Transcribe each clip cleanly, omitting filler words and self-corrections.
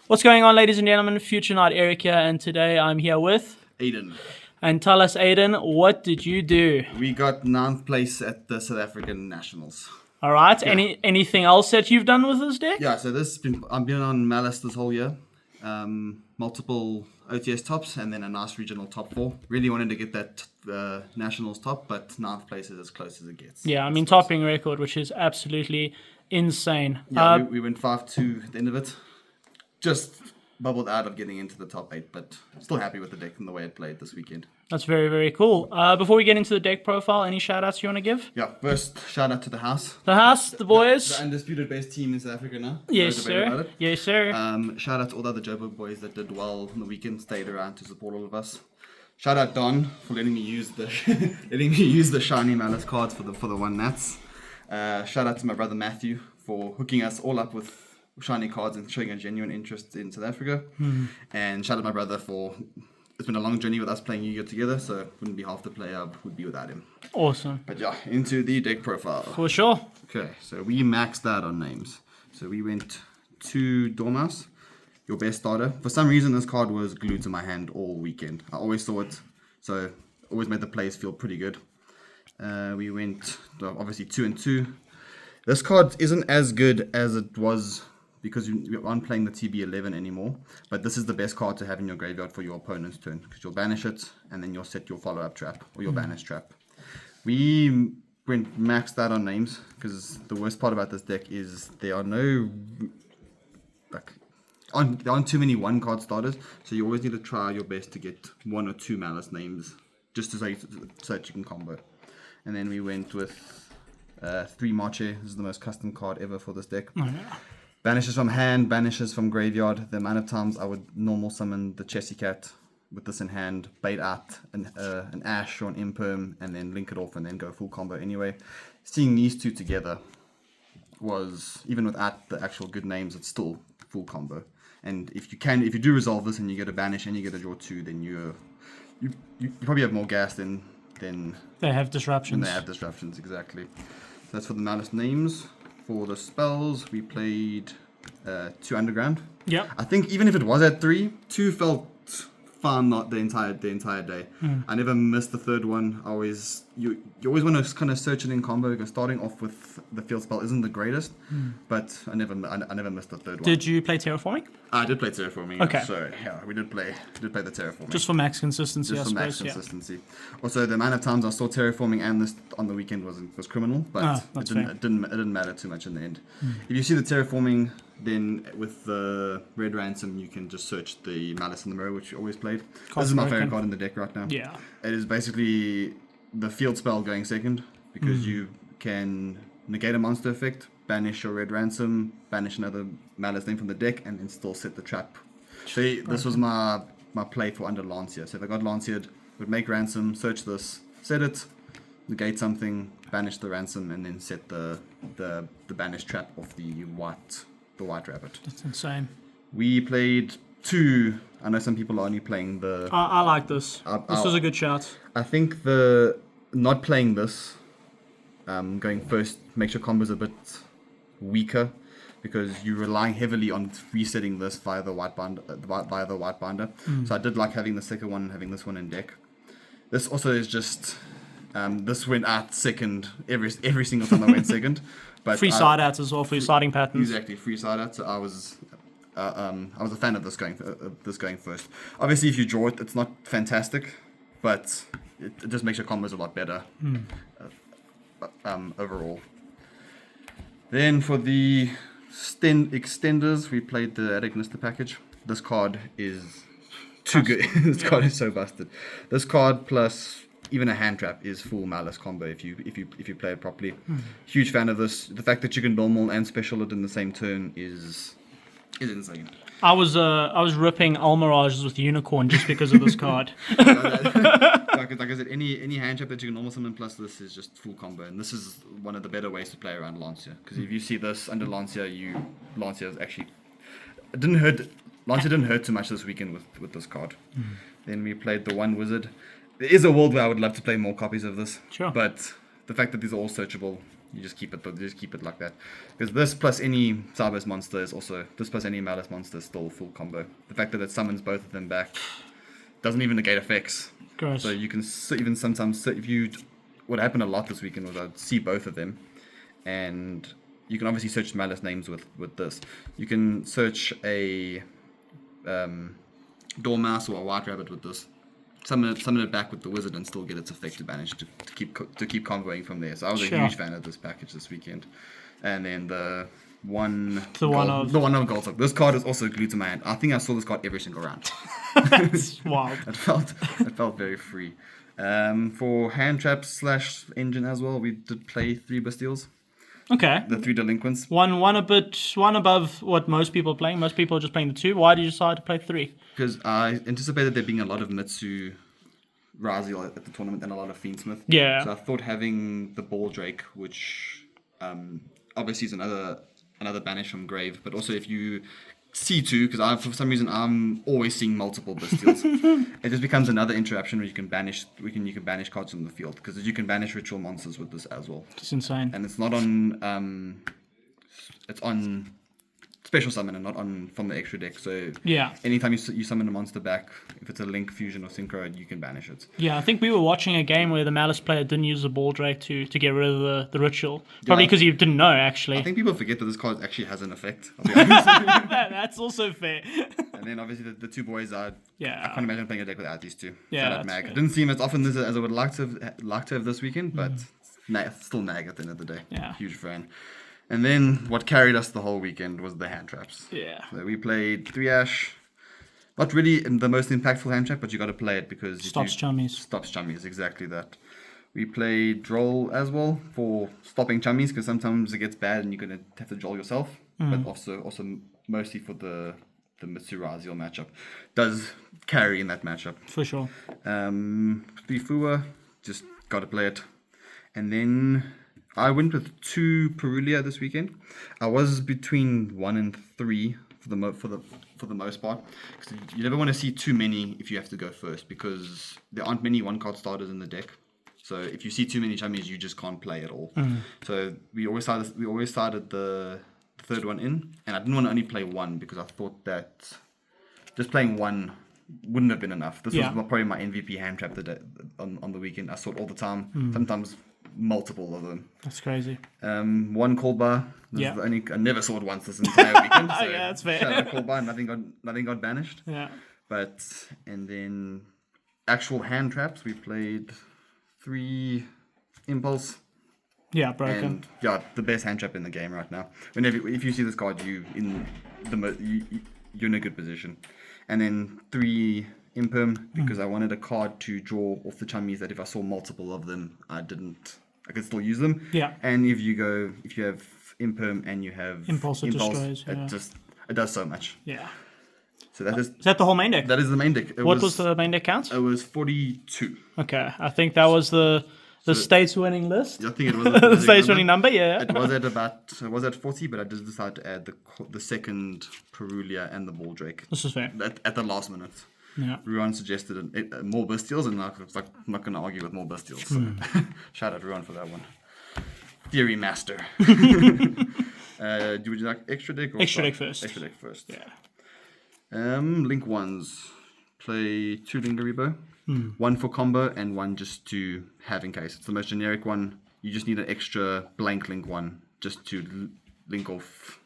What's going on, ladies and gentlemen? Future Knight Eric here, and today I'm here with... Aidan. And tell us, Aidan, what did you do? We got 9th place at the South African Nationals. All right. Yeah. Anything else that you've done with this deck? Yeah, so I've been on Maliss this whole year. Multiple OTS tops and then a nice regional top 4. Really wanted to get that Nationals top, but 9th place is as close as it gets. Yeah, I mean, topping record, which is absolutely insane. Yeah, we went 5-2 at the end of it. Just bubbled out of getting into the top 8, but still happy with the deck and the way it played this weekend. That's very, very cool. Before we get into the deck profile, any shout-outs you want to give? Yeah, first shout out to the house. The house, the boys. The undisputed best team in South Africa now. Yes, No debate about sir. it. Yes, sir. Shout out to all the other Joburg boys that did well on the weekend, stayed around to support all of us. Shout out Don for letting me use the shiny Maliss cards for the one Nats. Shout out to my brother Matthew for hooking us all up with shiny cards and showing a genuine interest in South Africa. And shout out my brother for... It's been a long journey with us playing Yu-Gi-Oh together, so it wouldn't be half the play I would be without him. Awesome. But yeah, into the deck profile. For sure. Okay, so we maxed out on names. So we went to Dormouse, your best starter. For some reason, this card was glued to my hand all weekend. I always saw it, so always made the plays feel pretty good. We went, obviously, 2 and 2. This card isn't as good as it was because you aren't playing the TB11 anymore. But this is the best card to have in your graveyard for your opponent's turn, because you'll banish it, and then you'll set your follow-up trap, or your banish trap. We went maxed out on names, because the worst part about this deck is there are no... there aren't too many one-card starters, so you always need to try your best to get 1 or 2 Maliss names, just so that you can combo. And then we went with 3 Marche. This is the most custom card ever for this deck. Oh, yeah. Banishes from hand, banishes from graveyard. The amount of times I would normal summon the Chessy Cat with this in hand, bait out an Ash or an Imperm, and then link it off and then go full combo anyway. Seeing these two together was, even without the actual good names, it's still full combo. And if you do resolve this and you get a banish and you get a draw 2, then you probably have more gas than They have disruptions. they have disruptions, exactly. So that's for the Maliss names. For the spells, we played 2 Underground. Yep. I think even if it was at 3, 2 felt fun not the entire day. I never missed the third one. You always want to kind of search it in combo, because starting off with the field spell isn't the greatest, but I never missed the third one. Did you play Terraforming? I did play Terraforming. Okay. So yeah, we did play the Terraforming. Just for max consistency, Just I for max suppose. consistency. Also, the amount of times I saw Terraforming and this on the weekend was criminal, but that's it didn't matter too much in the end. If you see the Terraforming, then with the Red Ransom, you can just search the Maliss in the Mirror, which you always played. This is my favorite card in the deck right now. Yeah. It is basically the field spell going second, because you can negate a monster effect, banish your Red Ransom, banish another Maliss name from the deck, and then still set the trap. So this was my play for under Lancia. So if I got Lancia'd, would make Ransom, search this, set it, negate something, banish the Ransom, and then set the banish trap of the white rabbit. That's insane. We played 2. I know some people are only playing the... I like this. This was a good shout. I think the not playing this, going first, makes your combos a bit weaker, because you're relying heavily on resetting this via the white binder. So I did like having the second one, having this one in deck. This also is just... this went out second every single time I went second. But Free side outs as well for your siding patterns. Exactly, free side outs. So I was a fan of this going first. Obviously, if you draw it, it's not fantastic, but it just makes your combos a lot better overall. Then for the extenders, we played the Attic Mister package. This card is too good. This card is so busted. This card plus even a hand trap is full Maliss combo if you play it properly. Huge fan of this. The fact that you can normal and special it in the same turn is insane. I was ripping Almirages with Unicorn just because of this card. Like I said, any hand trap that you can normal summon plus this is just full combo, and this is one of the better ways to play around Lancia. Because if you see this under Lancia, Lancia is actually Lancia didn't hurt too much this weekend with this card. Then we played the One Wizard. There is a world where I would love to play more copies of this. Sure. But the fact that these are all searchable You just keep it like that. Because this plus any Cyber's monster is also, this plus any Malice monster is still full combo. The fact that it summons both of them back doesn't even negate effects. Gross. So you can even sometimes, if you, what happened a lot this weekend was I'd see both of them, and you can obviously search Malice names with this. You can search a Dormouse or a White Rabbit with this. Summon it back with the Wizard and still get its effect to banish to keep comboing from there. So I was a huge fan of this package this weekend. And then the one of Goldsock. This card is also glued to my hand. I think I saw this card every single round. That's wild. It felt very free. For hand traps / engine as well, we did play 3 Bastilles. Okay. The 3 delinquents. One above what most people are playing. Most people are just playing the 2. Why did you decide to play 3? Because I anticipated there being a lot of Mitsu Raziel at the tournament and a lot of Fiendsmith. Yeah. So I thought having the Ball Drake, which obviously is another banish from Grave, but also if you see 2, because for some reason I'm always seeing multiple Bastilles, it just becomes another interruption where you can banish cards from the field, because you can banish ritual monsters with this as well. It's insane. And it's not on it's on special summon and not on from the extra deck. So yeah, anytime you summon a monster back, if it's a Link, Fusion, or Synchro, you can banish it. Yeah, I think we were watching a game where the Malice player didn't use the Ball Drake to get rid of the ritual. Probably because he didn't know, actually. I think people forget that this card actually has an effect. I'll be honest. That's also fair. And then obviously the 2 boys are. Yeah. I can't imagine playing a deck without these 2. Yeah, Shout out Mag. It didn't seem as often as I would like to have this weekend, but still Mag at the end of the day. Yeah. Huge fan. And then what carried us the whole weekend was the hand traps. Yeah. So we played 3 Ash. Not really the most impactful hand trap, but you got to play it because stops chummies. Stops chummies, exactly that. We played Droll as well for stopping chummies, because sometimes it gets bad and you're gonna have to Droll yourself. But also mostly for the Mitsu Raziel matchup. Does carry in that matchup. For sure. Fua, just got to play it. And then I went with 2 Perulia this weekend. I was between 1 and 3 for the most part. Because you never want to see too many if you have to go first, because there aren't many 1-card starters in the deck. So if you see too many chummies, you just can't play at all. So we always started the 3rd one in, and I didn't want to only play 1 because I thought that just playing 1 wouldn't have been enough. This was probably my MVP hand trap on the weekend. I saw it all the time. Sometimes multiple of them. That's crazy. 1 cold bar. Yeah. I never saw it once this entire weekend. So yeah, that's fair. Shout out cold bar. Nothing got banished. Yeah. And then actual hand traps, we played 3 Impulse. Yeah, broken. And yeah, the best hand trap in the game right now. If you see this card, you're in a good position. And then 3 Imperm, because I wanted a card to draw off the chummies that if I saw multiple of them, I could still use them. Yeah. And if you have Imperm and you have Impulse, it destroys. It does so much. Yeah. So is that the whole main deck? That is the main deck. What was the main deck count? It was 42. Okay, I think that was the state's winning list. I think it was the state's winning number. Yeah. It was at 40, but I just decided to add the second Perulia and the Ball Drake. This is fair. At the last minute. Yeah. Ruan suggested more Bastilles, and I was like, I'm not going to argue with more Bastilles. So shout out Ruan for that one. Theory master. Would you like extra deck or extra deck first? Extra deck first. Yeah. Link ones. Play 2 Lingaribo. 1 for combo and 1 just to have in case. It's the most generic one. You just need an extra blank link 1 just to link off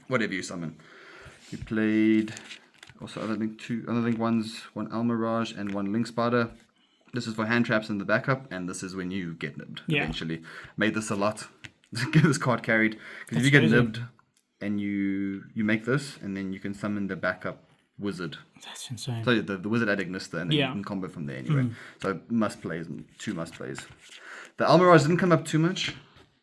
whatever you summon. We played also other link ones, 1 Almirage and 1 Link Spider. This is for hand traps in the backup, and this is when you get nibbed eventually. Made this a lot. Get this card carried. Because if you get nibbed and you make this, and then you can summon the backup Wizard. That's insane. So the Wizard at Ignista, and then you can combo from there anyway. So must plays, 2 must plays. The Almirage didn't come up too much,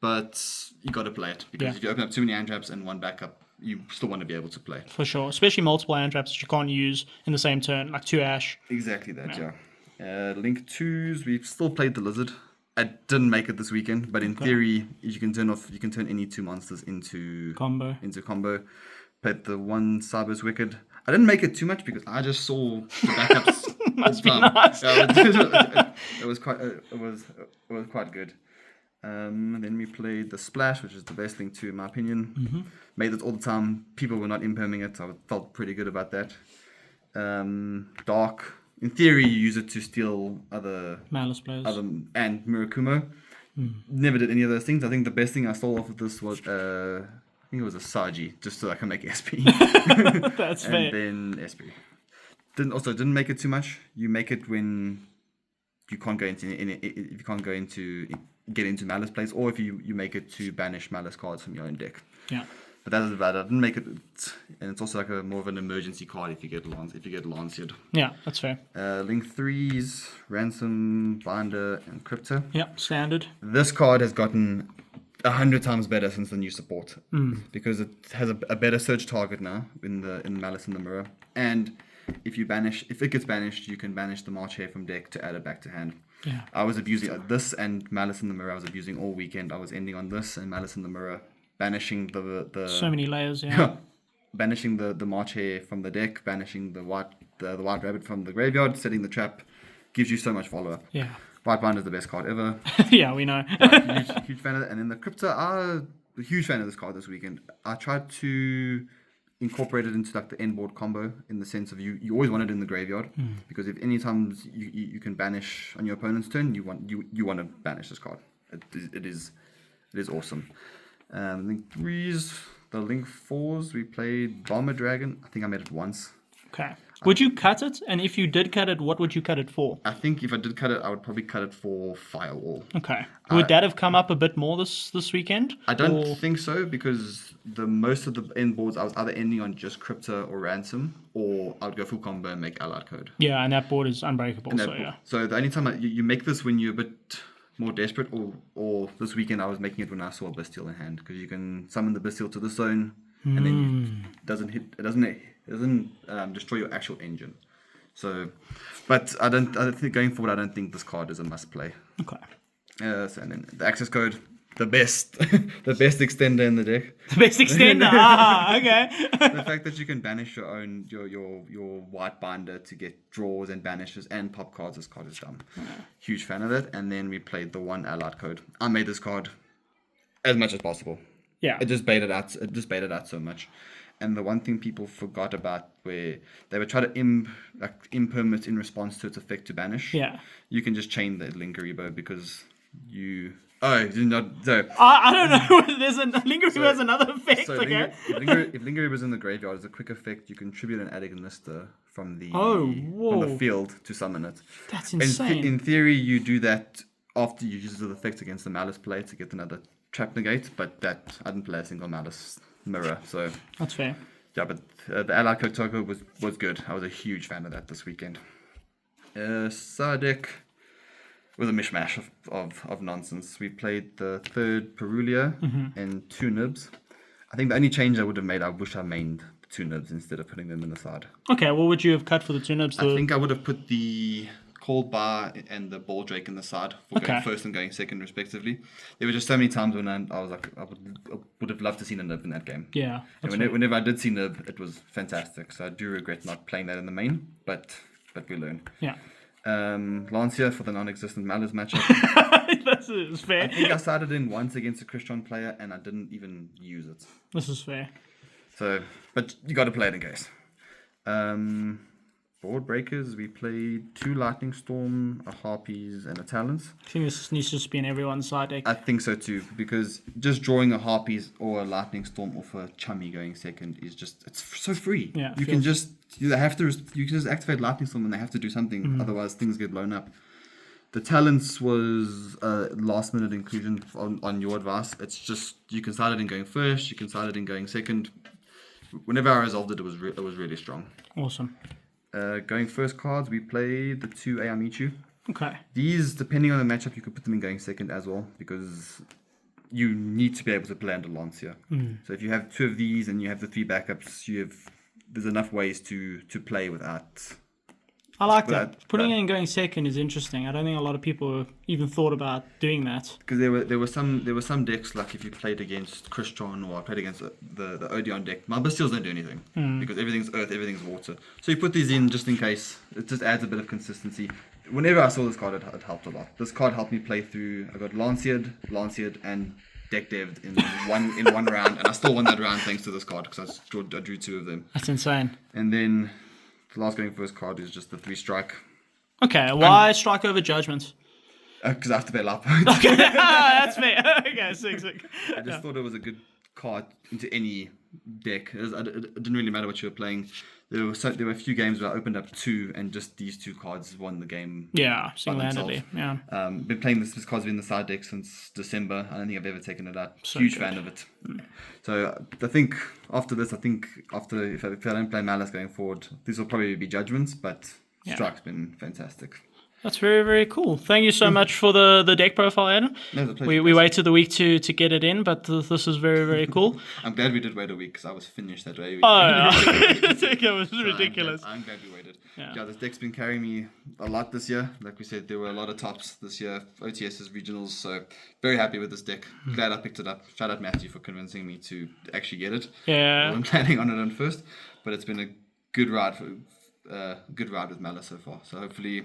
but you got to play it, because if you open up too many hand traps and 1 backup, you still want to be able to play. For sure, especially multiple hand traps that you can't use in the same turn, like 2 Ash. Exactly that, Link 2s, we've still played the Lizard. I didn't make it this weekend, but in theory, you can turn any 2 monsters into combo. Played the 1 Cyber's Wicked. I didn't make it too much because I just saw the backups. Must be nice. It was quite good. Then we played the Splash, which is the best thing too, in my opinion. Made it all the time. People were not imperming it. I felt pretty good about that. Dark. In theory, you use it to steal other Malice players. And Murakumo. Never did any of those things. I think the best thing I stole off of this was I think it was a Saji, just so I can make SP. That's and fair. then SP. Didn't make it too much. You make it when you can't go get into Malice plays, or if you make it to banish Malice cards from your own deck. Yeah. But that is about it. I didn't make it, and it's also like a more of an emergency card if you get Lanced. Yeah, that's fair. Link 3s, Ransom, Binder, and Crypto. Yeah, standard. This card has gotten 100 times better since the new support because it has a better search target now in Malice in the Mirror. And if it gets banished, you can banish the March Hare from deck to add it back to hand. Yeah. I was abusing this and Malice in the Mirror. I was abusing all weekend. I was ending on this and Malice in the Mirror, banishing the So many layers, yeah. banishing the March Hare from the deck, banishing the white rabbit from the graveyard, setting the trap, gives you so much follow up. Yeah. White Binder is the best card ever. Yeah, we know. huge fan of it. And then the Crypto, I'm a huge fan of this card this weekend. I tried to incorporate it into like the end board combo in the sense of you always want it in the graveyard because if any times you can banish on your opponent's turn, you want to banish this card. It is awesome. Link 3s, the Link 4s, we played Bomber Dragon. I think I made it once. Okay. Would you cut it? And if you did cut it, what would you cut it for? I think if I did cut it, I would probably cut it for Firewall. Okay. Would that have come up a bit more this weekend? I don't think so because most of the end boards I was either ending on just Crypto or Ransom, or I would go full combo and make Allied Code. Yeah, and that board is unbreakable. So the only time you make this when you're a bit more desperate, or this weekend I was making it when I saw a Bastille in hand because you can summon the Bastille to the zone and then it doesn't destroy your actual engine. So, but I think going forward, I don't think this card is a must play. Okay. So and then the access code, the best extender in the deck. The best extender. Okay. The fact that you can banish your own your white binder to get draws and banishes and pop cards. This card is dumb. Yeah. Huge fan of it. And then we played the one allied code. I made this card as much as possible. Yeah. It just baited out so much. And the one thing people forgot about where they would try to imperm in response to its effect to banish. Yeah. You can just chain the Linkaribo because you. Oh, you not so. I don't know. There's Linkaribo has another effect. So okay. if Linkaribo is in the graveyard, it's a quick effect. You can tribute an Adagonista from the field to summon it. That's insane. In theory, you do that after you use the effect against the Malice play to get another trap negate. But that I didn't play a single Malice mirror, so that's fair. Yeah, but the Allied Code Toko was good. I was a huge fan of that this weekend. Sadek was a mishmash of nonsense. We played the third Perulia and 2 nibs. I think the only change I would have made, I wish I mained the 2 nibs instead of putting them in the side. Okay, what would you have cut for the 2 nibs? I think I would have put the Cold Bar and the Ball Drake in the side for going first and going second respectively. There were just so many times when I was like, I would have loved to see a nib in that game. Yeah. And whenever I did see nib, it was fantastic. So I do regret not playing that in the main, but we learn. Yeah. Lancia for the non-existent Malice matchup. This is fair. I think I started in once against a Christian player and I didn't even use it. This is fair. So, but you got to play it in case. Board breakers, we played 2 Lightning Storm, a Harpies, and a Talons. I think this needs to just be in everyone's side deck. I think so too, because just drawing a Harpies or a Lightning Storm off a Chummy going second is it's so free. Yeah, you can just activate Lightning Storm and they have to do something, otherwise things get blown up. The Talents was a last minute inclusion on your advice. It's just you can start it in going first, you can start it in going second. Whenever I resolved it, it was really strong. Awesome. Going first cards, we played the 2 Ayamichu. Okay. These, depending on the matchup, you could put them in going second as well, because you need to be able to play under Lancia. So if you have 2 of these and you have the 3 backups, there's enough ways to play without. I like that. Putting it in going second is interesting. I don't think a lot of people even thought about doing that. Because there were some decks, like if you played against Christian or I played against the Odeon deck, my Bastilles don't do anything because everything's earth, everything's water. So you put these in just in case. It just adds a bit of consistency. whenever I saw this card, it helped a lot. This card helped me play through. I got Lanciered, and deck dev'd in one round, and I still won that round thanks to this card because I drew 2 of them. That's insane. And then the last going first card is just the 3 strike. Okay, why strike over judgment? Because I have to pay lap. Okay, that's me. Okay, sick. I just thought it was a good card into any deck. It didn't really matter what you were playing. There were a few games where I opened up 2 and just these 2 cards won the game. Yeah, single-handedly. Yeah. Been playing this card's been in the side deck since December. I don't think I've ever taken it out. So Huge good. fan of it. So I think after this, if I don't play Malice going forward, these will probably be judgments, but Strike's been fantastic. That's very, very cool. Thank you so much for the deck profile, Aidan. No, it's a pleasure. We waited the week to get it in, but this is very, very cool. I'm glad we did wait a week because I was finished that way. Oh, it was ridiculous. I'm glad we waited. Yeah. This deck's been carrying me a lot this year. Like we said, there were a lot of tops this year, OTS's regionals, so very happy with this deck. Glad I picked it up. Shout out Matthew for convincing me to actually get it. Yeah. I wasn't planning on it at first, but it's been a good ride with Malice so far. So hopefully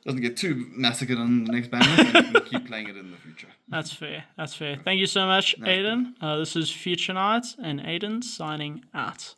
doesn't get too massacred on the next banner, and we can keep playing it in the future. That's fair. Thank you so much, Aidan. This is Future Night, and Aidan signing out.